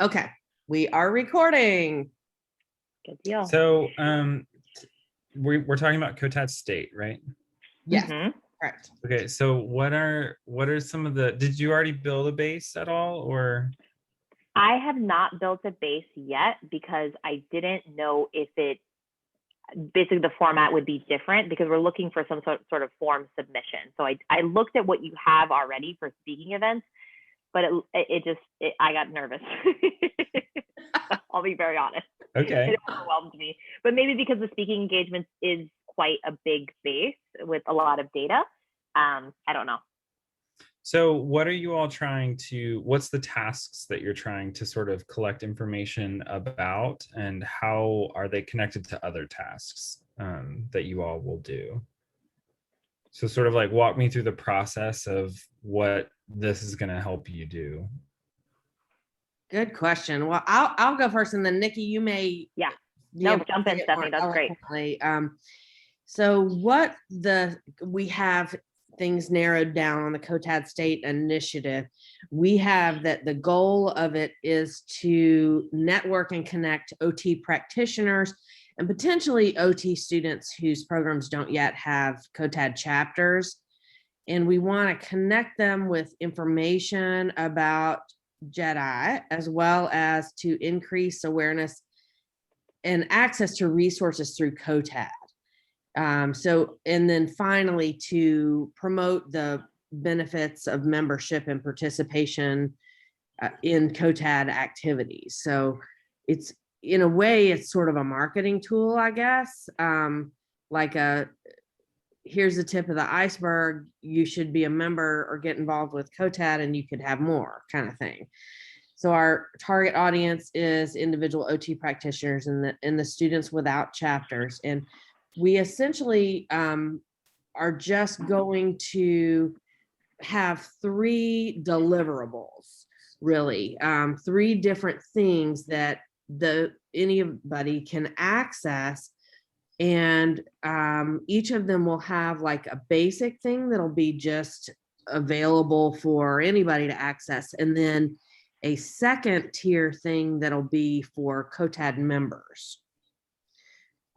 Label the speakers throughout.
Speaker 1: Okay, we are recording.
Speaker 2: Good deal.
Speaker 3: So we're talking about COTAD State, right?
Speaker 1: Yes,
Speaker 2: Mhm.
Speaker 1: correct.
Speaker 3: Okay, so what are some of the, did you already build a base at all, or?
Speaker 2: I have not built a base yet because I didn't know if it, basically the format would be different because we're looking for some sort of form submission. So I looked at what you have already for speaking events, but I got nervous. I'll be very honest.
Speaker 3: Okay.
Speaker 2: It overwhelmed me. But maybe because the speaking engagements is quite a big base with a lot of data. I don't know.
Speaker 3: So what are you all trying to, what's the tasks that you're trying to sort of collect information about, and how are they connected to other tasks that you all will do? So sort of like walk me through the process of what this is going to help you do.
Speaker 1: Good question. Well, I'll go first, and then Nikki, you may.
Speaker 2: Yeah.
Speaker 1: be
Speaker 2: No,
Speaker 1: able to
Speaker 2: jump in,
Speaker 1: say it
Speaker 2: Stephanie.
Speaker 1: more
Speaker 2: That's great.
Speaker 1: eloquently. So we have things narrowed down on the COTAD State Initiative. We have that the goal of it is to network and connect OT practitioners and potentially OT students whose programs don't yet have COTAD chapters. And we want to connect them with information about JEDI, as well as to increase awareness and access to resources through COTAD. And then finally, to promote the benefits of membership and participation in COTAD activities. So it's, in a way, it's sort of a marketing tool, I guess. Here's the tip of the iceberg. You should be a member or get involved with COTAD and you could have more, kind of thing. So our target audience is individual OT practitioners and the students without chapters. And we essentially are just going to have 3 deliverables, really, 3 different things that anybody can access. And each of them will have like a basic thing that'll be just available for anybody to access. And then a second tier thing that'll be for COTAD members,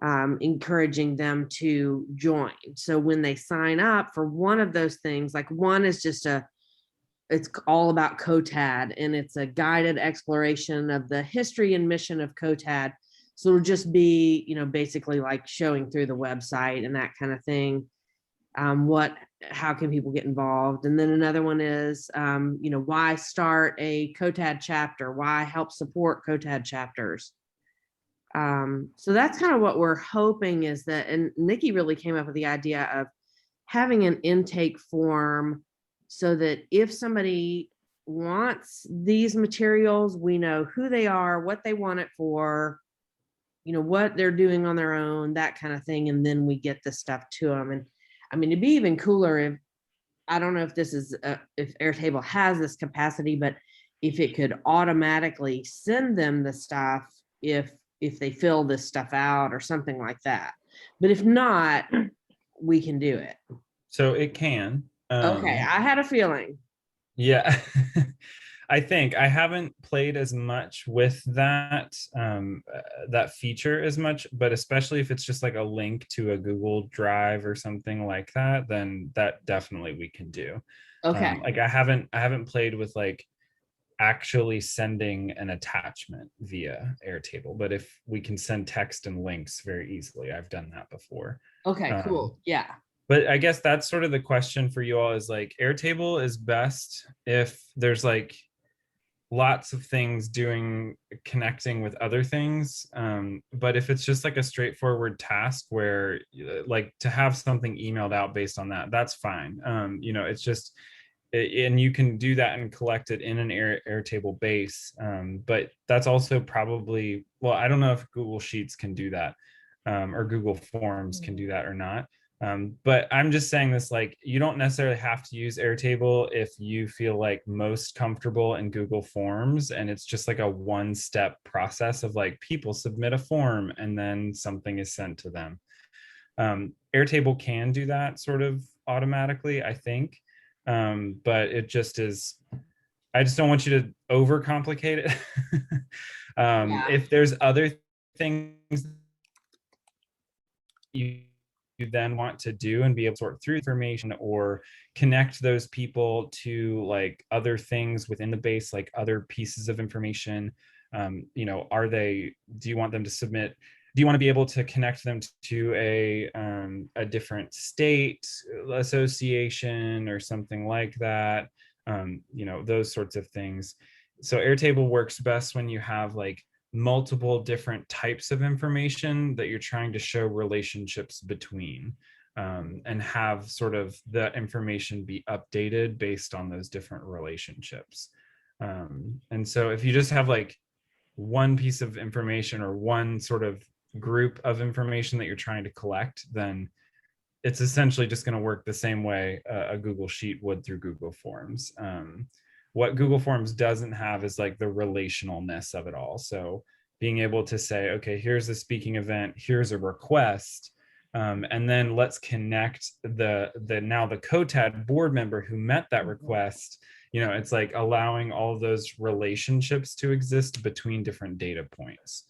Speaker 1: encouraging them to join. So when they sign up for one of those things, like one is just it's all about COTAD, and it's a guided exploration of the history and mission of COTAD. So it'll just be, basically like showing through the website and that kind of thing. How can people get involved? And then another one is, why start a COTAD chapter? Why help support COTAD chapters? So that's kind of what we're hoping is that, and Nikki really came up with the idea of having an intake form so that if somebody wants these materials, we know who they are, what they want it for, what they're doing on their own, that kind of thing. And then we get the stuff to them. And I mean, it'd be even cooler if, I don't know if this is, if Airtable has this capacity, but if it could automatically send them the stuff if they fill this stuff out or something like that. But if not, we can do it.
Speaker 3: So it can.
Speaker 1: Okay, I had a feeling.
Speaker 3: Yeah. I think I haven't played as much with that that feature as much, but especially if it's just like a link to a Google Drive or something like that, then that definitely we can do.
Speaker 1: Okay.
Speaker 3: Like I haven't played with like actually sending an attachment via Airtable, but if we can send text and links very easily, I've done that before.
Speaker 1: Okay, cool. Yeah.
Speaker 3: But I guess that's sort of the question for you all, is like Airtable is best if there's like lots of things connecting with other things. But if it's just like a straightforward task where like to have something emailed out based on that, that's fine. It's just, and you can do that and collect it in an Airtable base. But that's also probably, well, I don't know if Google Sheets can do that, or Google Forms can do that or not. But I'm just saying this, like, you don't necessarily have to use Airtable if you feel like most comfortable in Google Forms, and it's just like a one-step process of like people submit a form and then something is sent to them. Airtable can do that sort of automatically, I think. But it just is, I just don't want you to overcomplicate it.
Speaker 1: Yeah.
Speaker 3: If there's other things you then want to do and be able to sort through information or connect those people to like other things within the base, like other pieces of information, you know, do you want them to submit, do you want to be able to connect them to a different state association or something like that, you know, those sorts of things. So Airtable works best when you have like multiple different types of information that you're trying to show relationships between, and have sort of the information be updated based on those different relationships. And so if you just have like one piece of information or one sort of group of information that you're trying to collect, then it's essentially just going to work the same way a Google Sheet would through Google Forms. What Google Forms doesn't have is like the relationalness of it all. So being able to say, okay, here's a speaking event, here's a request, and then let's connect the now the COTAD board member who met that request. You know, it's like allowing all of those relationships to exist between different data points.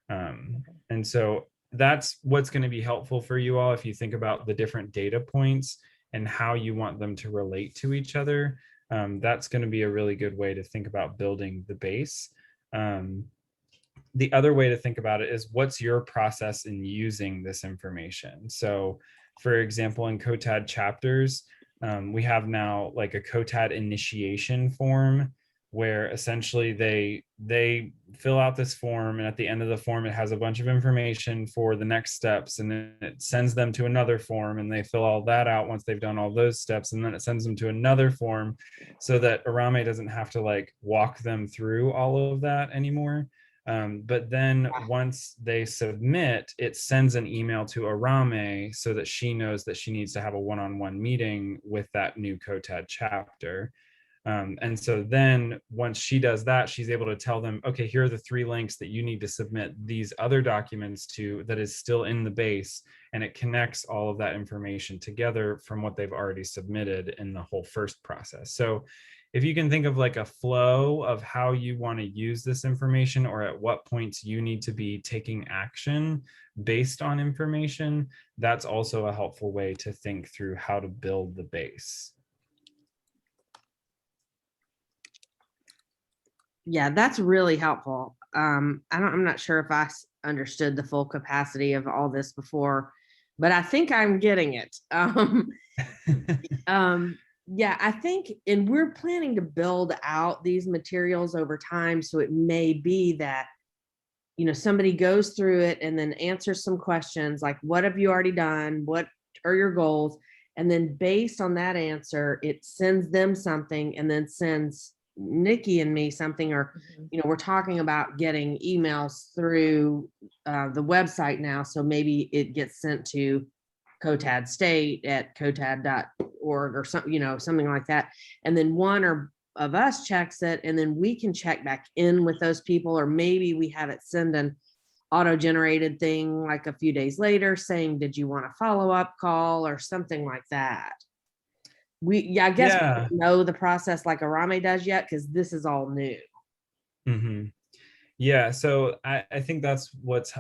Speaker 3: And so that's what's going to be helpful for you all if you think about the different data points and how you want them to relate to each other. That's going to be a really good way to think about building the base. The other way to think about it is, what's your process in using this information? So for example, in COTAD chapters, we have now like a COTAD initiation form where essentially they fill out this form, and at the end of the form it has a bunch of information for the next steps, and then it sends them to another form and they fill all that out once they've done all those steps, and then it sends them to another form so that Arame doesn't have to like walk them through all of that anymore. But then once they submit, it sends an email to Arame so that she knows that she needs to have a one-on-one meeting with that new COTAD chapter. And so then once she does that, she's able to tell them, okay, here are the 3 links that you need to submit these other documents to that is still in the base. And it connects all of that information together from what they've already submitted in the whole first process. So if you can think of like a flow of how you want to use this information, or at what points you need to be taking action based on information, that's also a helpful way to think through how to build the base.
Speaker 1: Yeah, that's really helpful. I'm not sure if I understood the full capacity of all this before, but I think I'm getting it. Yeah, I think, and we're planning to build out these materials over time. So it may be that, you know, somebody goes through it and then answers some questions like, what have you already done? What are your goals? And then based on that answer, it sends them something, and then sends Nikki and me something, or, you know, we're talking about getting emails through the website now. So maybe it gets sent to COTAD State at cotad.org or something, you know, something like that. And then one or of us checks it, and then we can check back in with those people, or maybe we have it send an auto-generated thing like a few days later saying, did you want a follow-up call or something like that. I guess we don't know the process like Arame does yet, because this is all new.
Speaker 3: Mm-hmm. Yeah, so I think that's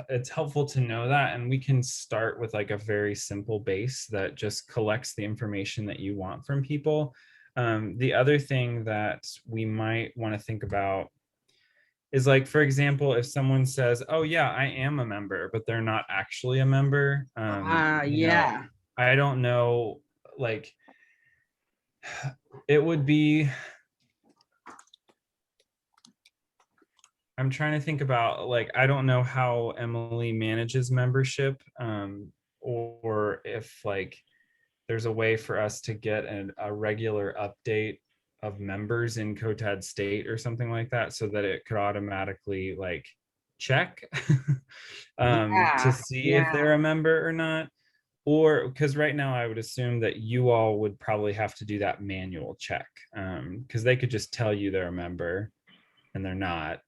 Speaker 3: it's helpful to know that, and we can start with like a very simple base that just collects the information that you want from people. The other thing that we might want to think about is, like, for example, if someone says, oh yeah, I am a member, but they're not actually a member.
Speaker 1: Yeah.
Speaker 3: I don't know, like, it would be, I'm trying to think about, like, I don't know how Emily manages membership, or if like there's a way for us to get a regular update of members in COTAD State or something like that, so that it could automatically like check to see if they're a member or not. Or because right now I would assume that you all would probably have to do that manual check, because they could just tell you they're a member and they're not.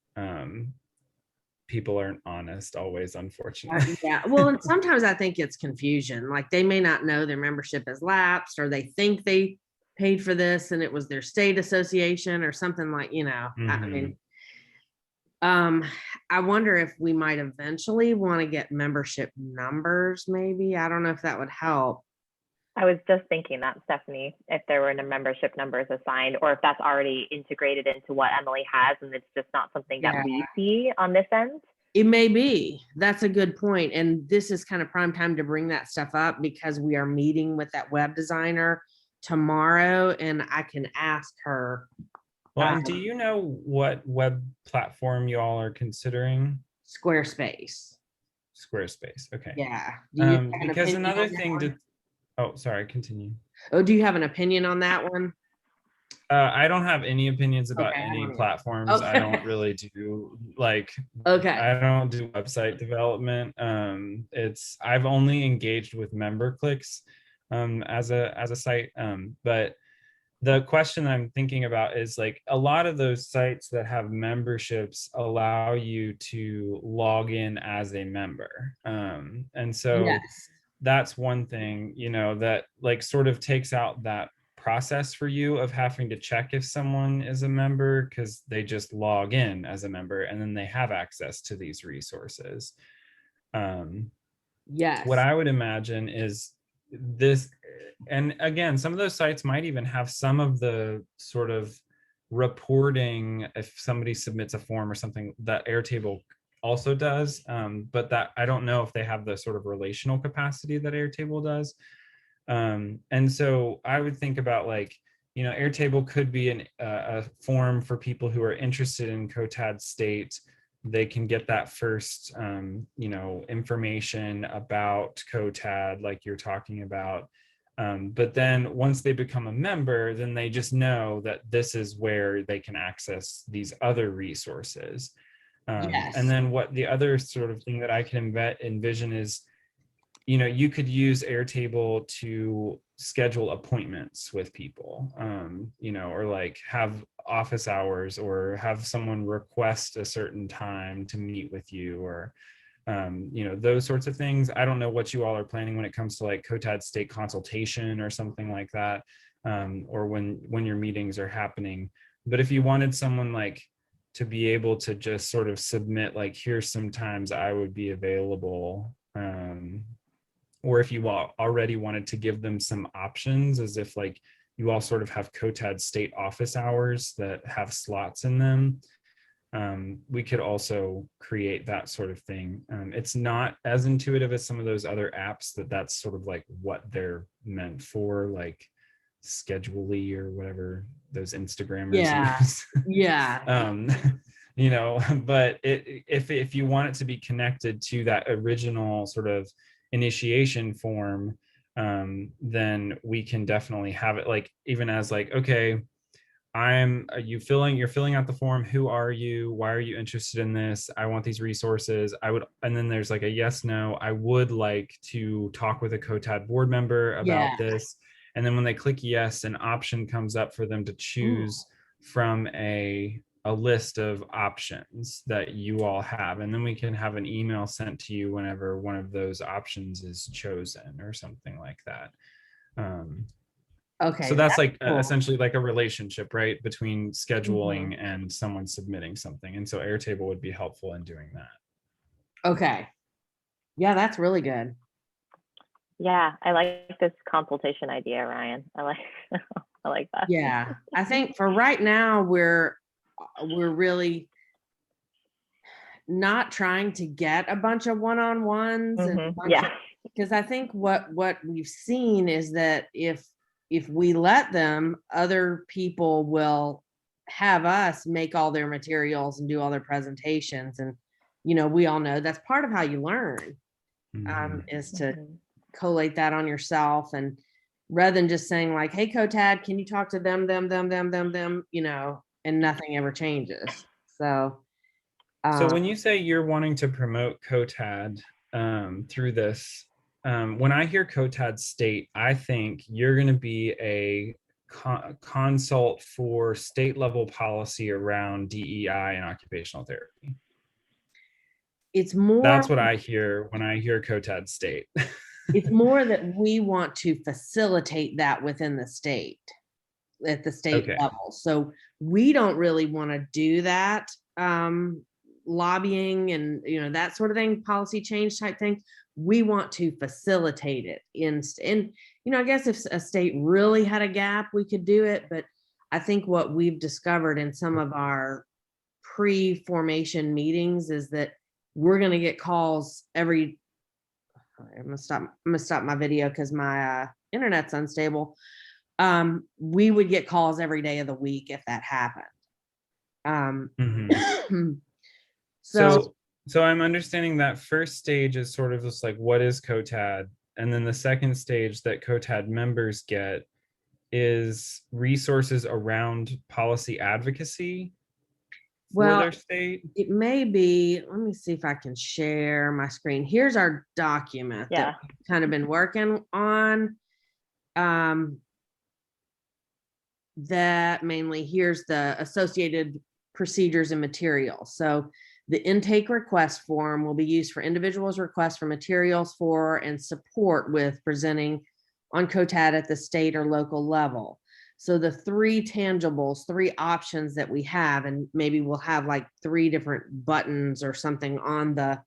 Speaker 3: People aren't honest always, unfortunately.
Speaker 1: Yeah. Well, and sometimes I think it's confusion. Like they may not know their membership has lapsed, or they think they paid for this and it was their state association or something like, I mean, I wonder if we might eventually want to get membership numbers, maybe. I don't know if that would help.
Speaker 2: I was just thinking that, Stephanie, if there were membership numbers assigned, or if that's already integrated into what Emily has, and it's just not something that we see on this end.
Speaker 1: It may be. That's a good point. And this is kind of prime time to bring that stuff up because we are meeting with that web designer tomorrow and I can ask her.
Speaker 3: Well, and do you know what web platform you all are considering?
Speaker 1: Squarespace.
Speaker 3: Squarespace. Okay.
Speaker 1: Yeah.
Speaker 3: Because another thing to, oh, sorry, continue.
Speaker 1: Oh, do you have an opinion on that one?
Speaker 3: I don't have any opinions about any platforms. Okay. I don't really do I don't do website development. I've only engaged with MemberClicks as a site. But the question I'm thinking about is like a lot of those sites that have memberships allow you to log in as a member. And so that's one thing, that like sort of takes out that process for you of having to check if someone is a member because they just log in as a member and then they have access to these resources. What I would imagine is this, and again, some of those sites might even have some of the sort of reporting if somebody submits a form or something that Airtable also does, but that I don't know if they have the sort of relational capacity that Airtable does. And so I would think about Airtable could be a form for people who are interested in COTAD state. They can get that first, information about COTAD, like you're talking about. But then once they become a member, then they just know that this is where they can access these other resources. And then what the other sort of thing that I can envision is, you could use Airtable to schedule appointments with people, or like have office hours or have someone request a certain time to meet with you or, those sorts of things. I don't know what you all are planning when it comes to like COTAD state consultation or something like that, or when your meetings are happening. But if you wanted someone like to be able to just sort of submit like, here's some times I would be available, or if you already wanted to give them some options, as if like you all sort of have COTAD state office hours that have slots in them, we could also create that sort of thing. It's not as intuitive as some of those other apps that's sort of like what they're meant for, like Schedulely or whatever those Instagrammers use. But if you want it to be connected to that original sort of initiation form, then we can definitely have it like even as like, okay, you're filling out the form. Who are you? Why are you interested in this? I want these resources. And then there's like a yes, no, I would like to talk with a COTAD board member about this. And then when they click yes, an option comes up for them to choose from a list of options that you all have. And then we can have an email sent to you whenever one of those options is chosen or something like that. So that's like cool. Essentially like a relationship, right, between scheduling and someone submitting something. And so Airtable would be helpful in doing that.
Speaker 1: Okay. Yeah, that's really good.
Speaker 2: Yeah, I like this consultation idea, Ryan. I like that.
Speaker 1: Yeah, I think for right now, we're really not trying to get a bunch of one-on-ones because I think what we've seen is that if we let them, other people will have us make all their materials and do all their presentations. And, we all know that's part of how you learn, is to collate that on yourself. And rather than just saying like, hey, COTAD, can you talk to them, and nothing ever changes. So
Speaker 3: when you say you're wanting to promote COTAD through this, when I hear COTAD state, I think you're going to be a consult for state level policy around DEI and occupational therapy.
Speaker 1: It's more.
Speaker 3: That's what I hear when I hear COTAD state.
Speaker 1: It's more that we want to facilitate that within the state. at the state
Speaker 3: Okay.
Speaker 1: level. So we don't really want to do that lobbying and that sort of thing, policy change type thing. We want to facilitate it and I guess if a state really had a gap, we could do it. But I think what we've discovered in some of our pre-formation meetings is that we're going to get calls every. I'm gonna stop my video because my internet's unstable. We would get calls every day of the week if that happened.
Speaker 3: Mhm.
Speaker 1: So
Speaker 3: So I'm understanding that first stage is sort of just like, what is COTAD? And then the second stage that COTAD members get is resources around policy advocacy for
Speaker 1: well,
Speaker 3: their state.
Speaker 1: it may be, let me see if I can share my screen. Here's our document
Speaker 2: Yeah.
Speaker 1: that we've kind of been working on. That mainly, here's the associated procedures and materials. So the intake request form will be used for individuals' requests for materials for and support with presenting on COTAD at the state or local level. So the three tangibles, three options that we have, and maybe we'll have like three different buttons or something on the,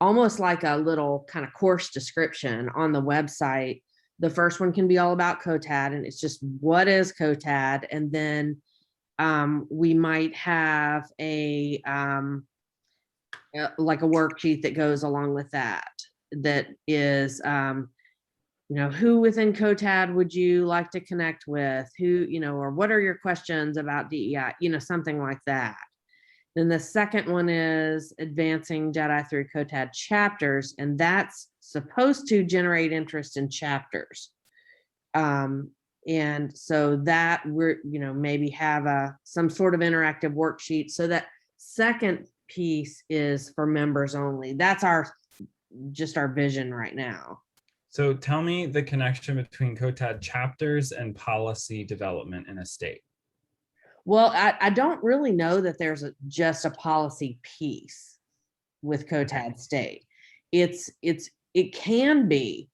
Speaker 1: almost like a little kind of course description on the website. The first one can be all about COTAD, and it's just what is COTAD, and then we might have a like a worksheet that goes along with that. That is, who within COTAD would you like to connect with? Who, or what are your questions about DEI? Something like that. Then the second one is advancing Jedi through COTAD chapters, and that's supposed to generate interest in chapters. And so that we're, maybe have some sort of interactive worksheet. So that second piece is for members only. That's just our vision right now.
Speaker 3: So tell me the connection between COTAD chapters and policy development in a state.
Speaker 1: Well, I don't really know that there's just a policy piece with COTAD state. It can be,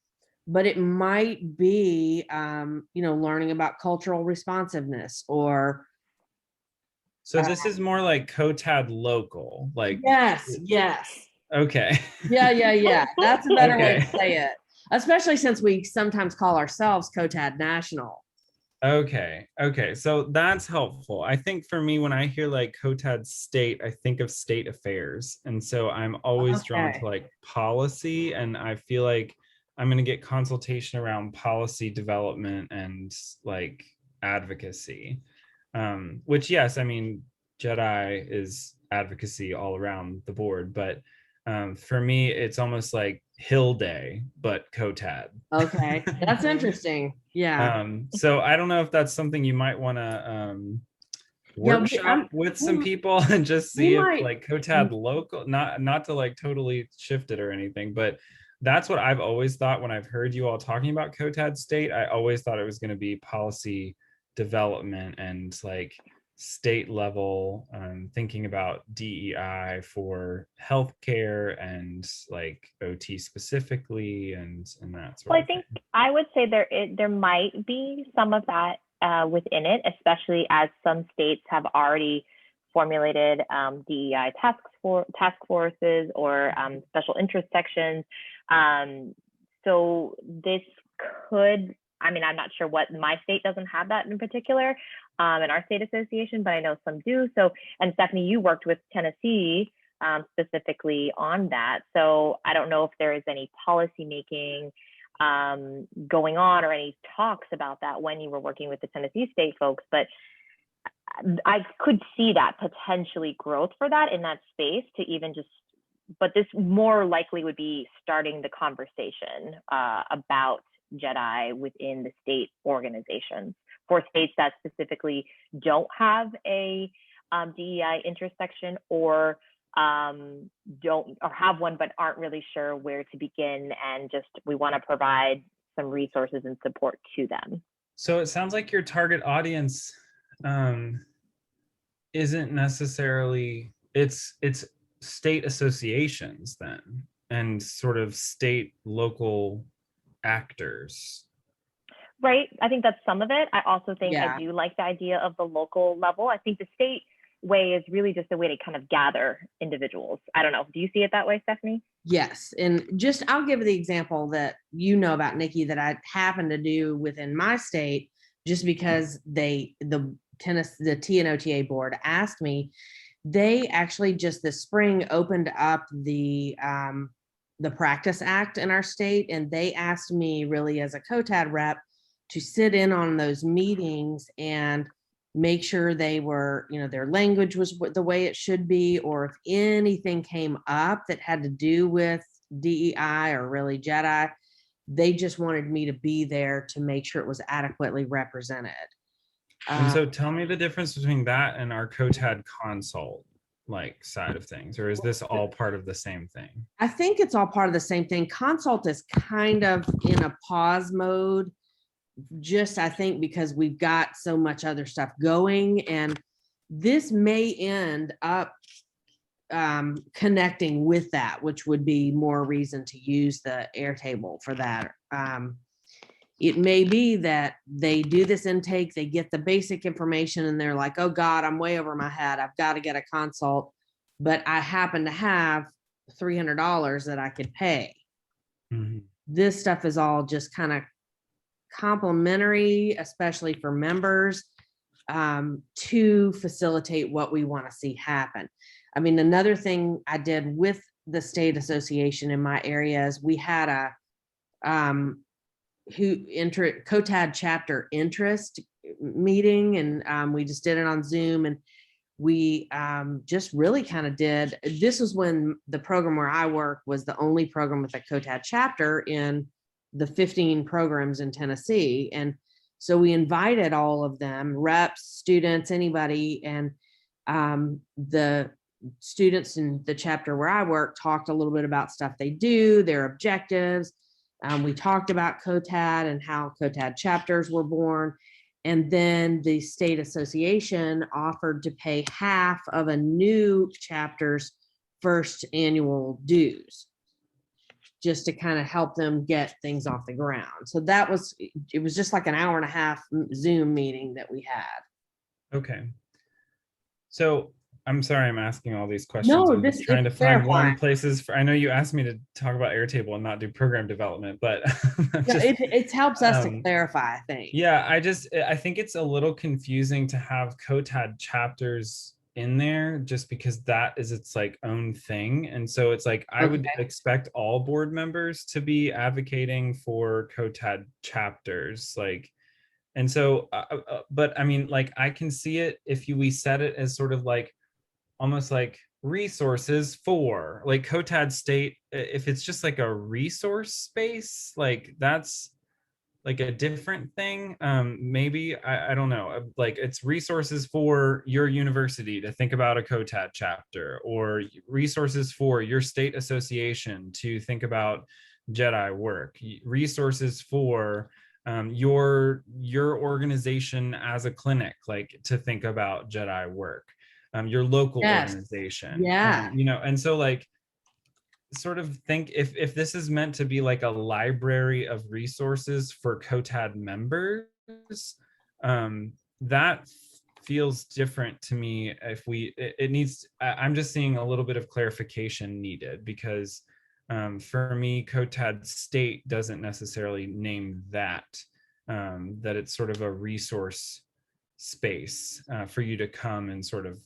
Speaker 1: but it might be, learning about cultural responsiveness or.
Speaker 3: So this is more like COTAD local, like.
Speaker 1: Yes.
Speaker 3: Okay.
Speaker 1: Yeah. That's a better way to
Speaker 3: Okay.
Speaker 1: say it, especially since we sometimes call ourselves COTAD National.
Speaker 3: Okay. So that's helpful. I think for me, when I hear like COTAD state, I think of state affairs. And so I'm always drawn
Speaker 1: Okay.
Speaker 3: to like policy. And I feel like I'm going to get consultation around policy development and like advocacy. Which, yes, I mean, Jedi is advocacy all around the board. But for me, it's almost like Hill Day, but COTAD.
Speaker 1: Okay. That's interesting. Yeah.
Speaker 3: So I don't know if that's something you might want to workshop with some people and just see if like COTAD local, not to like totally shift it or anything, but that's what I've always thought when I've heard you all talking about COTAD state. I always thought it was going to be policy development and like state level, thinking about DEI for healthcare and like OT specifically and that sort
Speaker 2: Well, I
Speaker 3: of
Speaker 2: think
Speaker 3: thing.
Speaker 2: I would say there might be some of that within it, especially as some states have already formulated DEI task forces or special interest sections. So this could, I mean, I'm not sure what, my state doesn't have that in particular in our state association, but I know some do. So, and Stephanie, you worked with Tennessee specifically on that. So I don't know if there is any policy making going on or any talks about that when you were working with the Tennessee state folks, but I could see that potentially growth for that in that space to even just, but this more likely would be starting the conversation about Jedi within the state organizations for states that specifically don't have a DEI intersection or don't or have one but aren't really sure where to begin, and just we want to provide some resources and support to them.
Speaker 3: So it sounds like your target audience isn't necessarily, it's state associations then and sort of state local actors.
Speaker 2: right? I think that's some of it. I also think I
Speaker 1: Yeah.
Speaker 2: do like the idea of the local level. I think the state way is really just a way to kind of gather individuals. I don't know. Do you see it that way, Stephanie?
Speaker 1: Yes. And just, I'll give the example that you know about, Nikki, that I happen to do within my state, just because the TNOTA board asked me. They actually just this spring opened up the Practice Act in our state, and they asked me, really as a COTAD rep, to sit in on those meetings and make sure they were, their language was the way it should be, or if anything came up that had to do with DEI or really Jedi, they just wanted me to be there to make sure it was adequately represented.
Speaker 3: And so tell me the difference between that and our COTAD consult like side of things, or is this all part of the same thing?
Speaker 1: I think it's all part of the same thing. Consult is kind of in a pause mode, just I think because we've got so much other stuff going, and this may end up connecting with that, which would be more reason to use the Airtable for that. It may be that they do this intake, they get the basic information, and they're like, oh God, I'm way over my head, I've got to get a consult, but I happen to have $300 that I could pay.
Speaker 3: Mm-hmm.
Speaker 1: This stuff is all just kind of complimentary, especially for members, to facilitate what we want to see happen. I mean, another thing I did with the state association in my area is we had a COTAD chapter interest meeting, and we just did it on Zoom, and we just really kind of did. This was when the program where I work was the only program with a COTAD chapter in the 15 programs in Tennessee. And so we invited all of them, reps, students, anybody. And the students in the chapter where I work talked a little bit about stuff they do, their objectives. We talked about COTAD and how COTAD chapters were born. And then the state association offered to pay half of a new chapter's first annual dues, just to kind of help them get things off the ground. So it was just like an hour and a half Zoom meeting that we had.
Speaker 3: Okay. So I'm sorry I'm asking all these questions.
Speaker 1: No,
Speaker 3: I'm
Speaker 1: this
Speaker 3: just trying to
Speaker 1: is
Speaker 3: find warm
Speaker 1: clarifying.
Speaker 3: places for, I know you asked me to talk about Airtable and not do program development, but
Speaker 1: No, it helps us to clarify, I think.
Speaker 3: Yeah, I think it's a little confusing to have COTAD chapters in there just because that is its like own thing. And so it's like, I would expect all board members to be advocating for COTAD chapters. Like, and so, but I mean, like, I can see it if we set it as sort of like, almost like resources for like COTAD state. If it's just like a resource space, like that's like a different thing. Maybe, I don't know, like it's resources for your university to think about a COTAD chapter, or resources for your state association to think about Jedi work, resources for your organization as a clinic, like to think about Jedi work, your local organization.
Speaker 1: Yeah.
Speaker 3: And so like, sort of think if this is meant to be like a library of resources for COTAD members, that feels different to me. If it needs, I'm just seeing a little bit of clarification needed, because for me, COTAD state doesn't necessarily name that it's sort of a resource space for you to come and sort of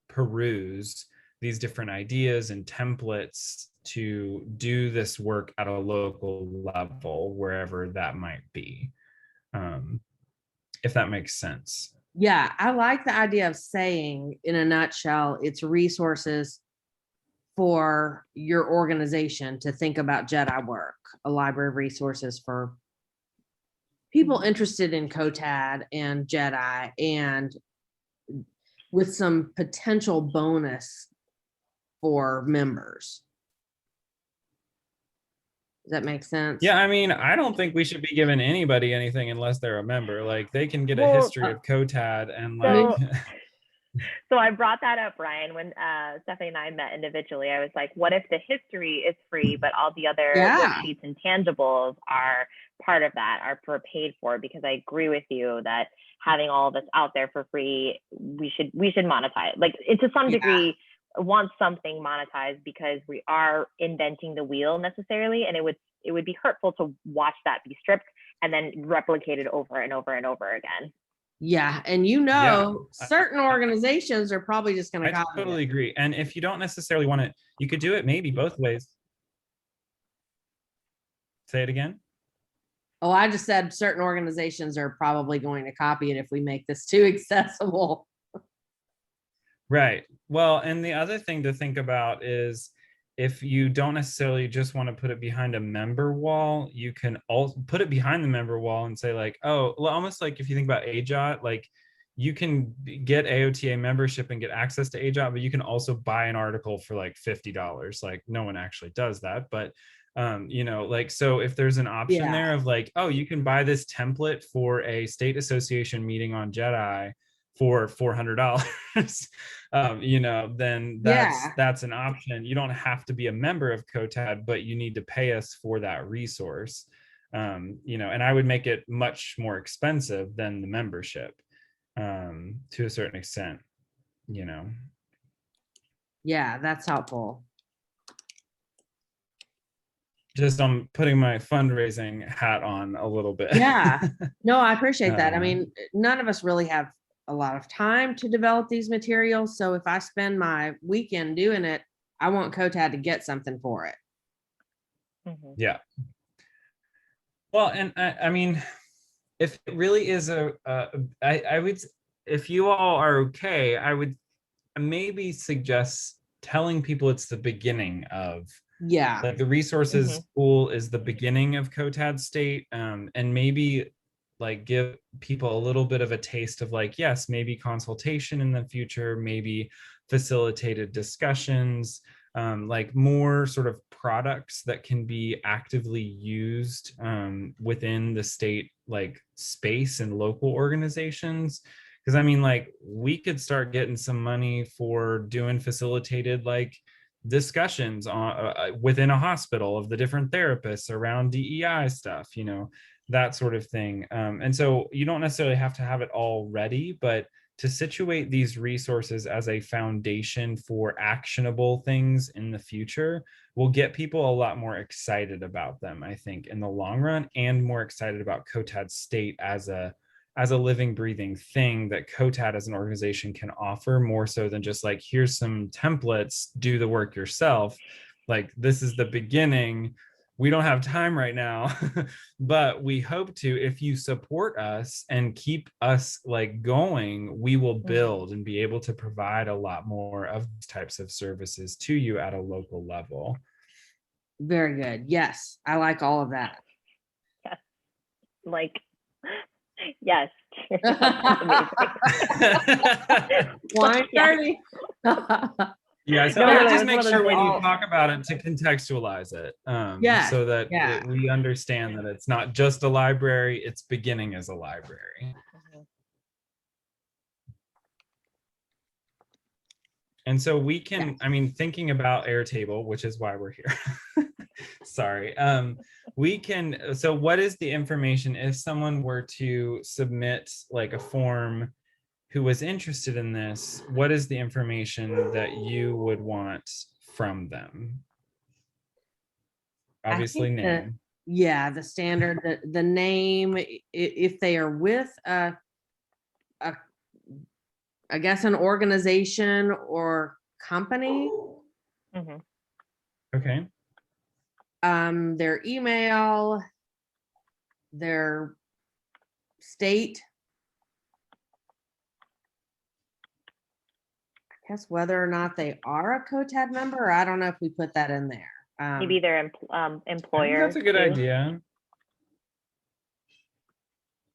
Speaker 3: peruse these different ideas and templates to do this work at a local level, wherever that might be, if that makes sense.
Speaker 1: Yeah, I like the idea of saying, in a nutshell, it's resources for your organization to think about Jedi work, a library of resources for people interested in COTAD and Jedi, and with some potential bonus for members. Does that make sense?
Speaker 3: Yeah, I mean, I don't think we should be giving anybody anything unless they're a member. Like, they can get a history of COTAD and like.
Speaker 2: So I brought that up, Ryan, when Stephanie and I met individually. I was like, what if the history is free, but all the other
Speaker 1: Yeah.
Speaker 2: worksheets and tangibles are part of that, are paid for? Because I agree with you that having all of this out there for free, we should monetize. Like, to some degree, want something monetized, because we are inventing the wheel necessarily, and it would be hurtful to watch that be stripped and then replicated over and over and over again.
Speaker 1: Yeah. And certain organizations are probably just going to
Speaker 3: I
Speaker 1: copy
Speaker 3: totally
Speaker 1: it.
Speaker 3: agree. And if you don't necessarily want it, you could do it maybe both ways. Say it again.
Speaker 1: Oh, I just said certain organizations are probably going to copy it if we make this too accessible.
Speaker 3: Right. Well, and the other thing to think about is if you don't necessarily just want to put it behind a member wall, you can also put it behind the member wall and say like, oh, well, almost like if you think about AJOT, like you can get AOTA membership and get access to AJOT, but you can also buy an article for like $50. Like no one actually does that, but like, so if there's an option there of like, oh, you can buy this template for a state association meeting on Jedi for $400, then that's an option. You don't have to be a member of COTAD, but you need to pay us for that resource. And I would make it much more expensive than the membership, to a certain extent,
Speaker 1: Yeah, that's helpful.
Speaker 3: Just I'm putting my fundraising hat on a little bit.
Speaker 1: Yeah, no, I appreciate that. I mean, none of us really have a lot of time to develop these materials. So if I spend my weekend doing it, I want COTAD to get something for it.
Speaker 2: Mm-hmm.
Speaker 3: Yeah. Well, and I mean, if it really is I would, if you all are okay, I would maybe suggest telling people it's the beginning of, like the resources pool is the beginning of COTAD state, and maybe like give people a little bit of a taste of like, yes, maybe consultation in the future, maybe facilitated discussions, like more sort of products that can be actively used within the state like space and local organizations. Because I mean, like we could start getting some money for doing facilitated like discussions on within a hospital of the different therapists around DEI stuff, that sort of thing. And so you don't necessarily have to have it all ready, but to situate these resources as a foundation for actionable things in the future will get people a lot more excited about them, I think, in the long run, and more excited about COTAD state as a living, breathing thing that COTAD as an organization can offer, more so than just like, here's some templates, do the work yourself. Like, this is the beginning. We don't have time right now, but we hope to, if you support us and keep us like going, we will build and be able to provide a lot more of these types of services to you at a local level.
Speaker 1: Very good. Yes, I like all of that.
Speaker 2: Yes. Like, yes.
Speaker 1: Wine dirty.
Speaker 3: Yeah, so I would just make sure when you talk about it to contextualize it, so that we understand that it's not just a library, it's beginning as a library. And so we can, I mean, thinking about Airtable, which is why we're here. Sorry. We can, so what is the information if someone were to submit like a form who was interested in this? What is the information that you would want from them? Obviously name.
Speaker 1: The standard, the name, if they are with I guess an organization or company.
Speaker 3: Okay.
Speaker 1: Their email, their state, I guess whether or not they are a COTAD member, I don't know if we put that in there.
Speaker 2: Maybe their employer.
Speaker 3: That's a good idea.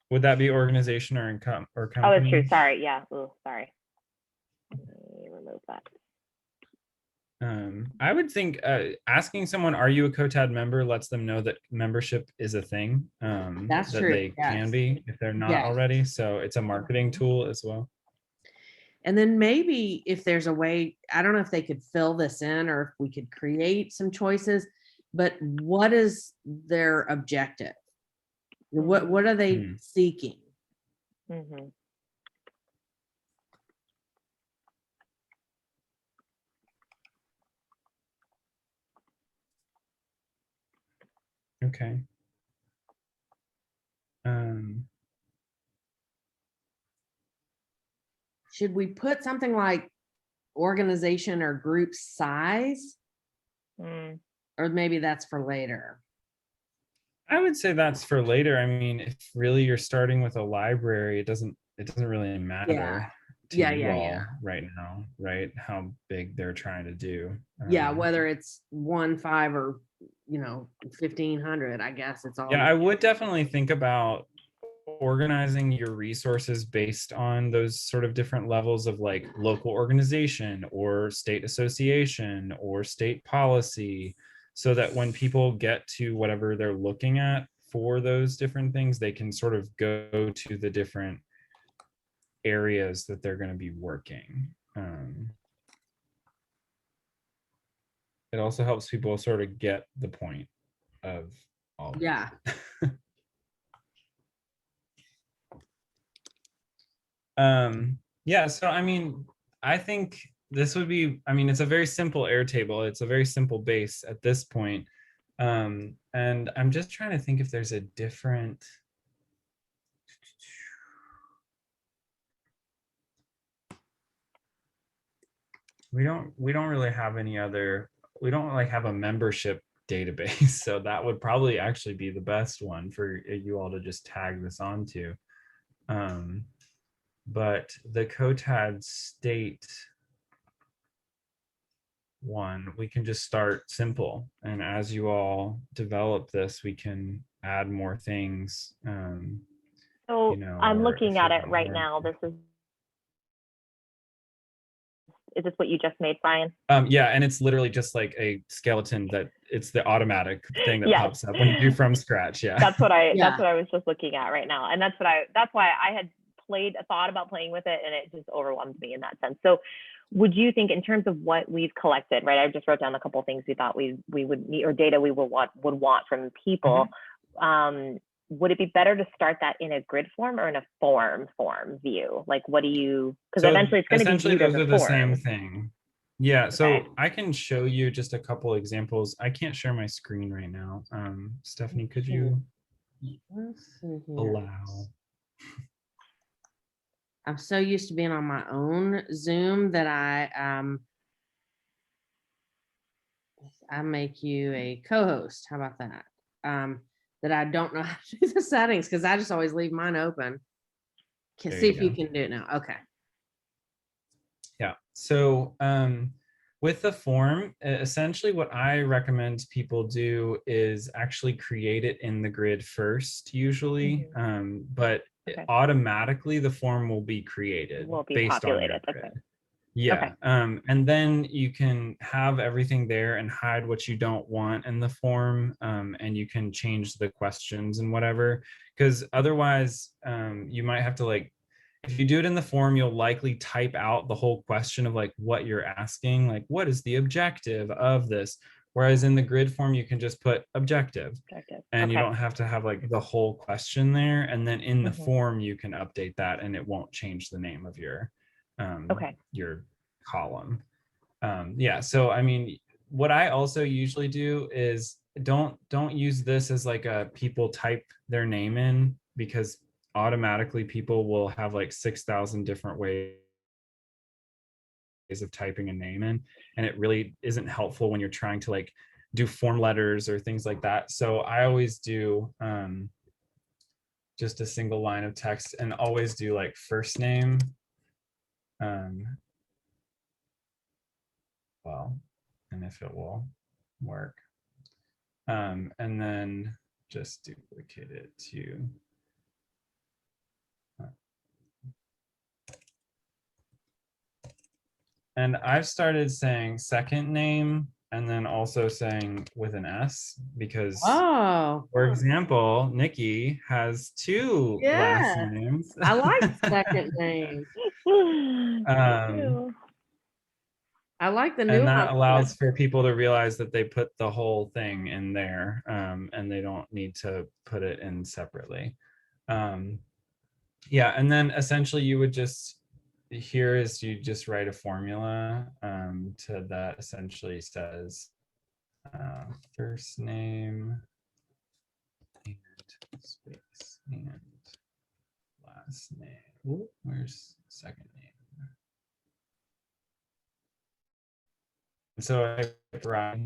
Speaker 3: Would that be organization or income or company?
Speaker 2: Oh, it's true. Sorry. Yeah. Oh, sorry. Let me remove that.
Speaker 3: I would think asking someone, are you a COTAD member, lets them know that membership is a thing.
Speaker 1: That's
Speaker 3: that
Speaker 1: true.
Speaker 3: They can be if they're not already. So it's a marketing tool as well.
Speaker 1: And then maybe if there's a way, I don't know if they could fill this in or if we could create some choices, but what is their objective? What are they seeking?
Speaker 2: Mm-hmm.
Speaker 3: Okay.
Speaker 1: Should we put something like organization or group size? Or maybe that's for later.
Speaker 3: I would say that's for later. I mean, if really you're starting with a library, it doesn't really matter to you all right now, right? How big they're trying to do.
Speaker 1: Whether it's 1.5 or 1,500, I guess it's all.
Speaker 3: Yeah, I would definitely think about organizing your resources based on those sort of different levels of like local organization or state association or state policy, so that when people get to whatever they're looking at for those different things, they can sort of go to the different areas that they're going to be working. It also helps people sort of get the point of all of
Speaker 1: yeah
Speaker 3: yeah, so I mean, I think this would be, I mean, it's a very simple Airtable. It's a very simple base at this point. And I'm just trying to think if there's a different, we don't really have any other, we don't like have a membership database. So that would probably actually be the best one for you all to just tag this onto. But the COTAD state one, we can just start simple. And as you all develop this, we can add more things.
Speaker 2: So I'm looking at it right now. This is this what you just made, Brian?
Speaker 3: Yeah, and it's literally just like a skeleton that it's the automatic thing that pops up when you do from scratch. Yeah.
Speaker 2: That's what I was just looking at right now. And that's why I had thought about playing with it, and it just overwhelmed me in that sense. So would you think, in terms of what we've collected, right? I just wrote down a couple of things we thought we would need, or data we would want from people. Would it be better to start that in a grid form or in a form view? Like, what do you, because eventually it's going to be viewed as a form.
Speaker 3: Those are the same thing. Yeah, so I can show you just a couple examples. I can't share my screen right now. Stephanie, could you allow?
Speaker 1: I'm so used to being on my own Zoom that I make you a co-host. How about that? That I don't know how to do the settings because I just always leave mine open. Can see if you can do it now. Okay.
Speaker 3: Yeah. So with the form, essentially what I recommend people do is actually create it in the grid first, usually. But automatically the form will be created.
Speaker 2: Will be populated. Okay.
Speaker 3: Yeah. And then you can have everything there and hide what you don't want in the form. And you can change the questions and whatever, because otherwise you might have to, like, if you do it in the form, you'll likely type out the whole question of like what you're asking, like what is the objective of this? Whereas in the grid form, you can just put objective. And you don't have to have like the whole question there. And then in the form, you can update that and it won't change the name of your your column. Yeah, so I mean, what I also usually do is don't use this as like a people type their name in, because automatically people will have like 6,000 different ways of typing a name in, and it really isn't helpful when you're trying to like do form letters or things like that. So I always do just a single line of text, and always do like first name, well, and if it will work, and then just duplicate it to and I've started saying second name and then also saying with an S, because for example, Nikki has two last names.
Speaker 1: I like second name.
Speaker 3: Um,
Speaker 1: I like the
Speaker 3: and that
Speaker 1: nuance.
Speaker 3: allows for people to realize that they put the whole thing in there, and they don't need to put it in separately. Yeah, and then essentially you would just, here is you just write a formula to that essentially says first name and space and last name. Ooh, where's second name? So if I write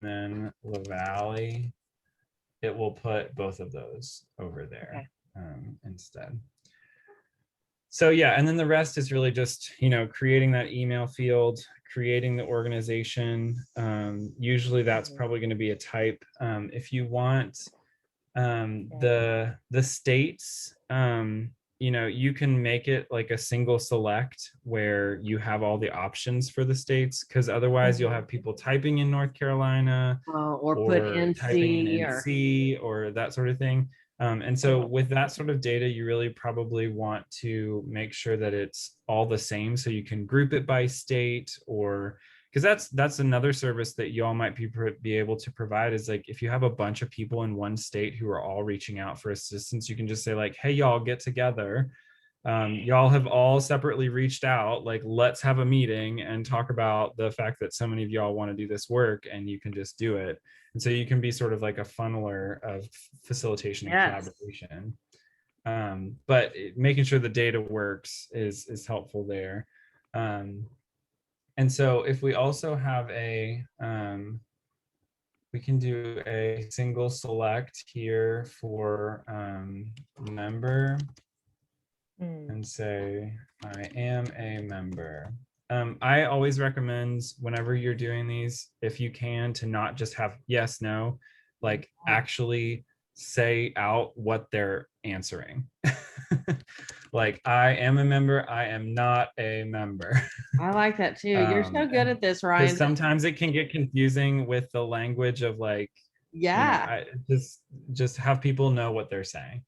Speaker 3: then LaValley, it will put both of those over there instead. So yeah, and then the rest is really just, creating that email field, creating the organization. Usually that's probably going to be a type. If you want the states, you can make it like a single select where you have all the options for the states, because otherwise you'll have people typing in North Carolina
Speaker 1: or put
Speaker 3: typing in
Speaker 1: NC
Speaker 3: NC or that sort of thing. And so with that sort of data, you really probably want to make sure that it's all the same, so you can group it by state, or because that's another service that y'all might be able to provide, is like if you have a bunch of people in one state who are all reaching out for assistance, you can just say like, hey, y'all get together. Y'all have all separately reached out, like let's have a meeting and talk about the fact that so many of y'all want to do this work, and you can just do it. And so you can be sort of like a funneler of facilitation and collaboration. But making sure the data works is helpful there. And so if we also have we can do a single select here for member and say, I am a member. I always recommend whenever you're doing these, if you can, to not just have yes, no, like actually say out what they're answering. Like, I am a member, I am not a member.
Speaker 1: I like that too. You're so good at this, Ryan.
Speaker 3: Because sometimes it can get confusing with the language of like,
Speaker 1: yeah,
Speaker 3: just have people know what they're saying.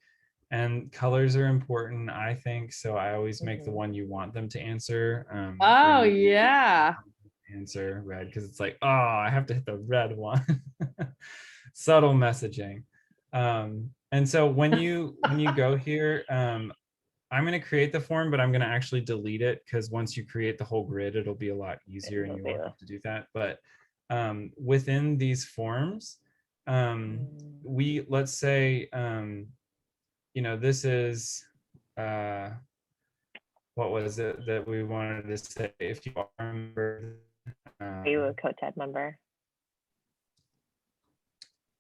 Speaker 3: And colors are important, I think. So I always make the one you want them to answer.
Speaker 1: Oh yeah.
Speaker 3: Answer red, because it's like, oh, I have to hit the red one. Subtle messaging. And so when you go here, I'm going to create the form, but I'm going to actually delete it, because once you create the whole grid, it'll be a lot easier and you won't have to do that. But within these forms, let's say, this is, what was it that we wanted to say? If you are a member.
Speaker 2: Are you a COTAD member?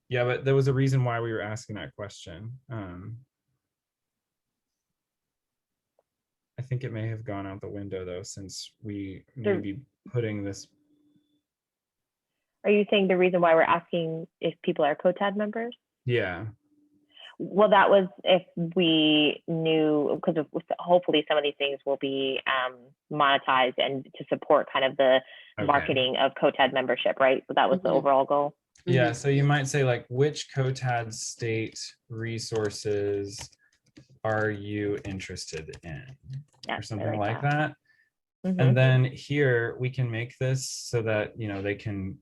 Speaker 3: Yeah, but there was a reason why we were asking that question. I think it may have gone out the window though, since we may be putting this.
Speaker 2: Are you saying the reason why we're asking if people are COTAD members?
Speaker 3: Yeah.
Speaker 2: Well, that was if we knew, because hopefully some of these things will be monetized and to support kind of the marketing of COTAD membership, right? So that was the overall goal.
Speaker 3: Yeah, so you might say like, which COTAD state resources are you interested in? Or something like that. And then here we can make this so that, they can,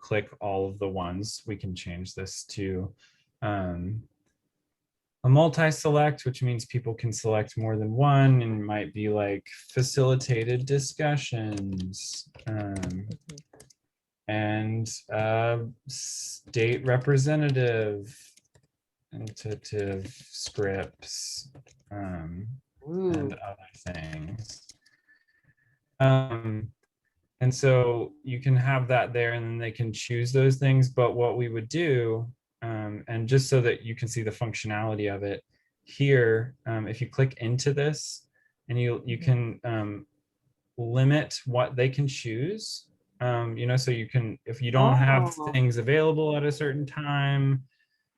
Speaker 3: click all of the ones. We can change this to a multi-select, which means people can select more than one, and it might be like facilitated discussions and state representative tentative scripts and other things. And so you can have that there, and then they can choose those things. But what we would do, and just so that you can see the functionality of it here, if you click into this, and you can limit what they can choose, so you can, if you don't have things available at a certain time,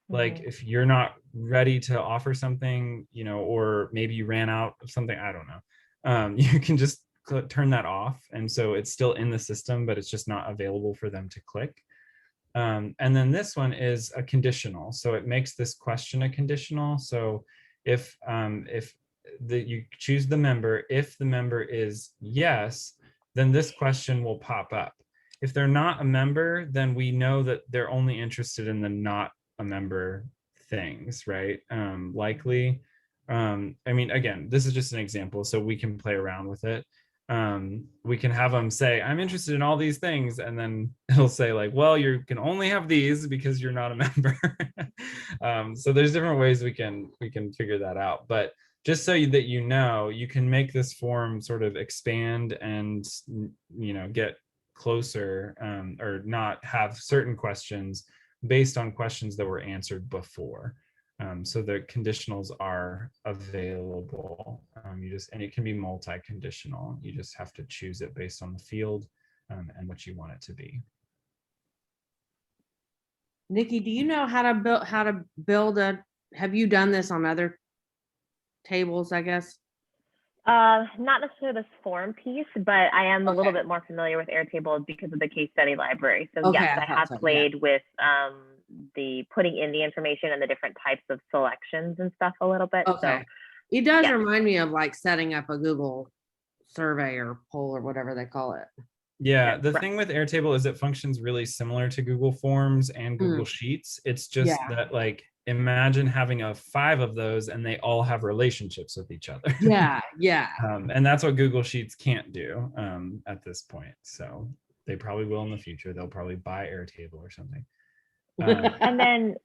Speaker 3: like if you're not ready to offer something, or maybe you ran out of something, I don't know, you can just turn that off. And so it's still in the system, but it's just not available for them to click. And then this one is a conditional. So it makes this question a conditional. So if you choose the member. If the member is yes, then this question will pop up. If they're not a member, then we know that they're only interested in the not a member things, right? Likely. I mean, again, this is just an example, so we can play around with it. We can have them say, I'm interested in all these things, and then it'll say like, well, you can only have these because you're not a member. So there's different ways we can figure that out. But just so that you know, you can make this form sort of expand and get closer, or not have certain questions based on questions that were answered before. So the conditionals are available. And it can be multi-conditional. You just have to choose it based on the field and what you want it to be.
Speaker 1: Nikki, do you know how to build have you done this on other tables, I guess?
Speaker 2: Not necessarily this form piece, but I am a little bit more familiar with Airtable because of the case study library. So yes, I have played with the putting in the information and the different types of selections and stuff a little bit.
Speaker 1: Okay. So, it does remind me of like setting up a Google survey or poll or whatever they call it.
Speaker 3: Yeah, the thing with Airtable is it functions really similar to Google Forms and Google Sheets. It's just that, like, imagine having 5 of those and they all have relationships with each other.
Speaker 1: Yeah.
Speaker 3: And that's what Google Sheets can't do at this point. So they probably will in the future. They'll probably buy Airtable or something.
Speaker 2: And then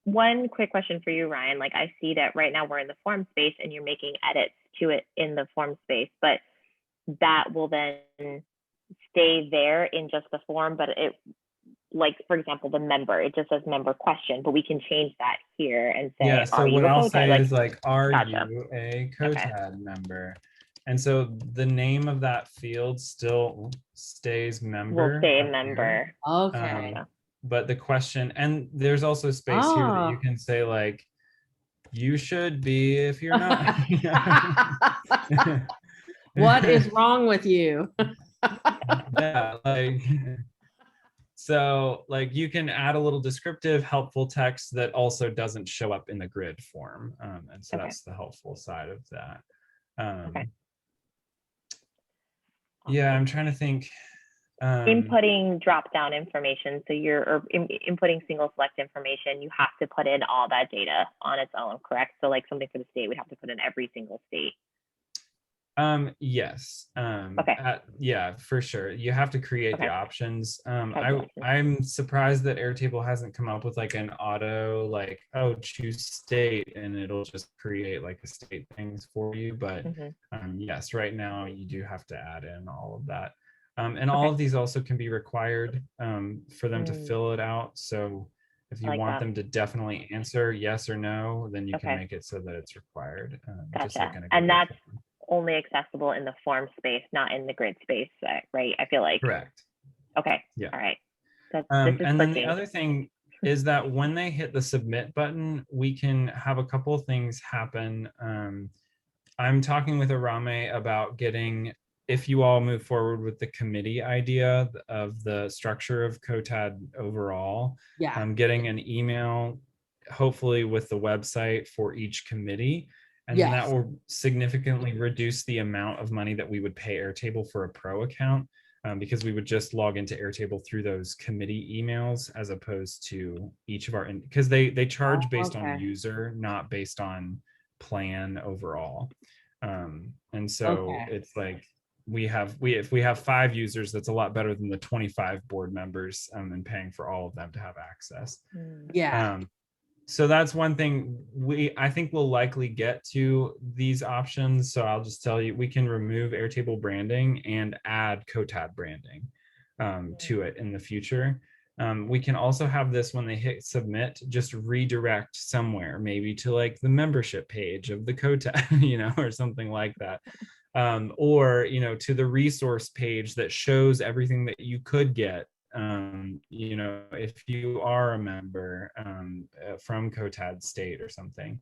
Speaker 2: one quick question for you, Ryan. Like, I see that right now we're in the form space and you're making edits to it in the form space, but that will then stay there in just the form, but it, like, for example, the member, it just says member question, but we can change that here and say,
Speaker 3: so what I'll say is like, are you a COTAD member? And so the name of that field still stays member.
Speaker 2: Will stay member.
Speaker 1: Okay.
Speaker 3: But the question, and there's also space here that you can say like, you should be if you're not.
Speaker 1: What is wrong with you?
Speaker 3: Yeah, like, so like you can add a little descriptive, helpful text that also doesn't show up in the grid form. And so that's the helpful side of that. Yeah, I'm trying to think.
Speaker 2: Inputting drop-down information. So you're inputting single select information. You have to put in all that data on its own, correct? So like something for the state, we have to put in every single state.
Speaker 3: Yes. Yeah, for sure. You have to create the options. I'm surprised that Airtable hasn't come up with like an auto, like, oh, choose state, and it'll just create like a state things for you. But yes, right now you do have to add in all of that. And all of these also can be required for them to fill it out. So if you want them to definitely answer yes or no, then you can make it so that it's required. Just like
Speaker 2: and that's only accessible in the form space, not in the grid space, right? I feel like.
Speaker 3: Correct.
Speaker 2: Okay.
Speaker 3: Yeah.
Speaker 2: All right.
Speaker 3: And then the other thing is that when they hit the submit button, we can have a couple of things happen. I'm talking with Arame about getting, if you all move forward with the committee idea of the structure of COTAD overall, getting an email, hopefully with the website for each committee. And then that will significantly reduce the amount of money that we would pay Airtable for a pro account, because we would just log into Airtable through those committee emails as opposed to each of our, because they charge based on user, not based on plan overall. And so it's like, if we have 5 users, that's a lot better than the 25 board members and paying for all of them to have access. So that's one thing I think we'll likely get to these options. So I'll just tell you, we can remove Airtable branding and add COTAD branding to it in the future. We can also have this, when they hit submit, just redirect somewhere, maybe to like the membership page of the COTAD, or something like that. Or, to the resource page that shows everything that you could get, if you are a member from COTAD state or something.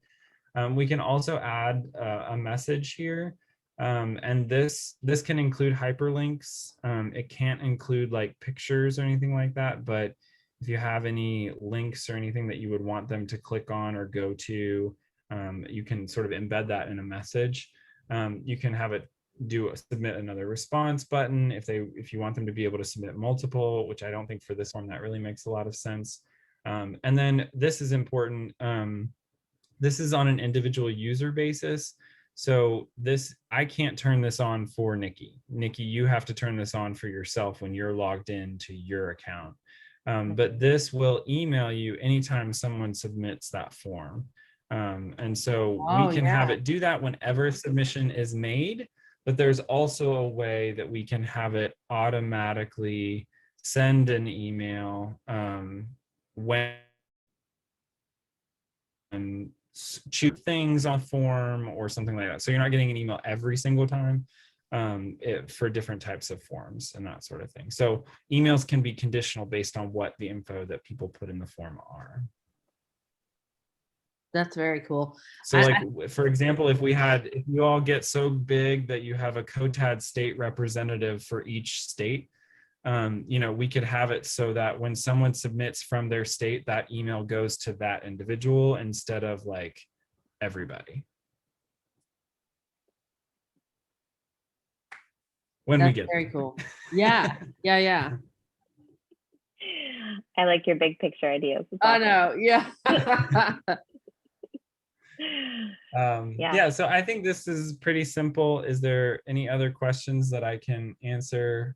Speaker 3: We can also add a message here. And this can include hyperlinks. It can't include like pictures or anything like that, but if you have any links or anything that you would want them to click on or go to, you can sort of embed that in a message. You can have it submit another response button if you want them to be able to submit multiple, which I don't think for this form that really makes a lot of sense. And then this is important. This is on an individual user basis. So I can't turn this on for Nikki. Nikki, you have to turn this on for yourself when you're logged into your account. But this will email you anytime someone submits that form. And so we can have it do that whenever a submission is made, but there's also a way that we can have it automatically send an email when and choose things on form or something like that. So you're not getting an email every single time for different types of forms and that sort of thing. So emails can be conditional based on what the info that people put in the form are.
Speaker 1: That's very cool.
Speaker 3: So like, for example, if you all get so big that you have a COTAD state representative for each state, we could have it so that when someone submits from their state, that email goes to that individual instead of like everybody. When we get
Speaker 1: very
Speaker 3: there.
Speaker 1: cool. Yeah. Yeah.
Speaker 2: I like your big picture ideas.
Speaker 1: I know. Yeah.
Speaker 3: Yeah, so I think this is pretty simple. Is there any other questions that I can answer?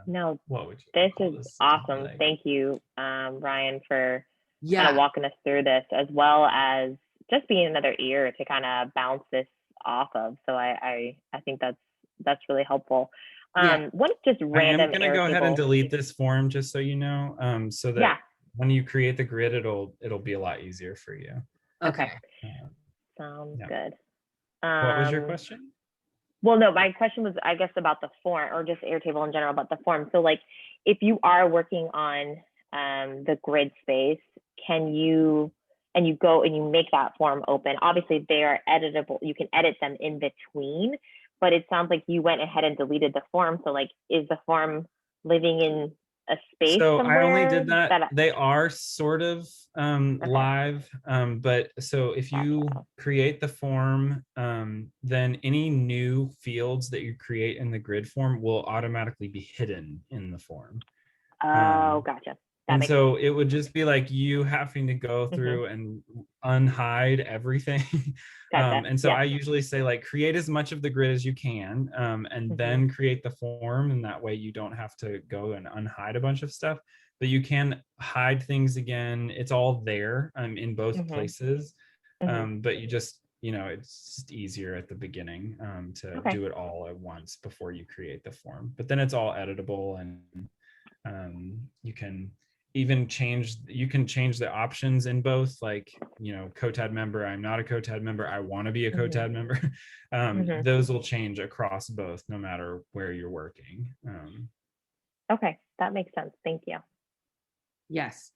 Speaker 2: No,
Speaker 3: what would you
Speaker 2: this
Speaker 3: call
Speaker 2: is awesome.
Speaker 3: like?
Speaker 2: Thank you, Ryan, for kind of walking us through this, as well as just being another ear to kind of bounce this off of. So I think that's really helpful. What is just random?
Speaker 3: I'm gonna go ahead and delete this form just so you know, so that when you create the grid, it'll be a lot easier for you.
Speaker 1: Okay.
Speaker 2: Sounds good.
Speaker 3: What was your question?
Speaker 2: Well, no, my question was, I guess, about the form, or just Airtable in general, about the form. So like, if you are working on the grid space, and you go and you make that form open, obviously they are editable. You can edit them in between, but it sounds like you went ahead and deleted the form. So like, is the form living in a space somewhere?
Speaker 3: I only did that. They are sort of live, but so if you create the form, then any new fields that you create in the grid form will automatically be hidden in the form.
Speaker 2: Oh, gotcha.
Speaker 3: And so it would just be like you having to go through and unhide everything. And so I usually say, like, create as much of the grid as you can, and then create the form. And that way you don't have to go and unhide a bunch of stuff, but you can hide things again. It's all there in both places. But you just, it's just easier at the beginning to do it all at once before you create the form. But then it's all editable, and you can even change the options in both, like, COTAD member, I'm not a COTAD member, I want to be a COTAD member. Those will change across both, no matter where you're working.
Speaker 2: Okay, that makes sense. Thank you.
Speaker 1: Yes.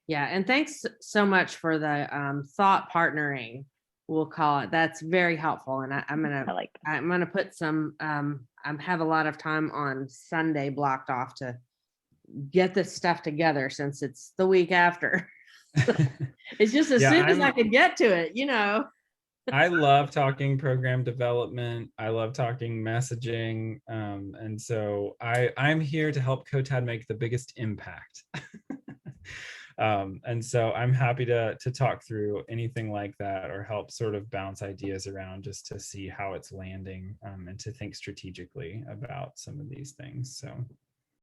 Speaker 1: Yeah. And thanks so much for the thought partnering, we'll call it. That's very helpful. And I'm going to put some, I have a lot of time on Sunday blocked off to get this stuff together, since it's the week after. It's just as soon as I could get to it,
Speaker 3: I love talking program development. I love talking messaging. And so I'm here to help COTAD make the biggest impact. And so I'm happy to talk through anything like that, or help sort of bounce ideas around just to see how it's landing, and to think strategically about some of these things. So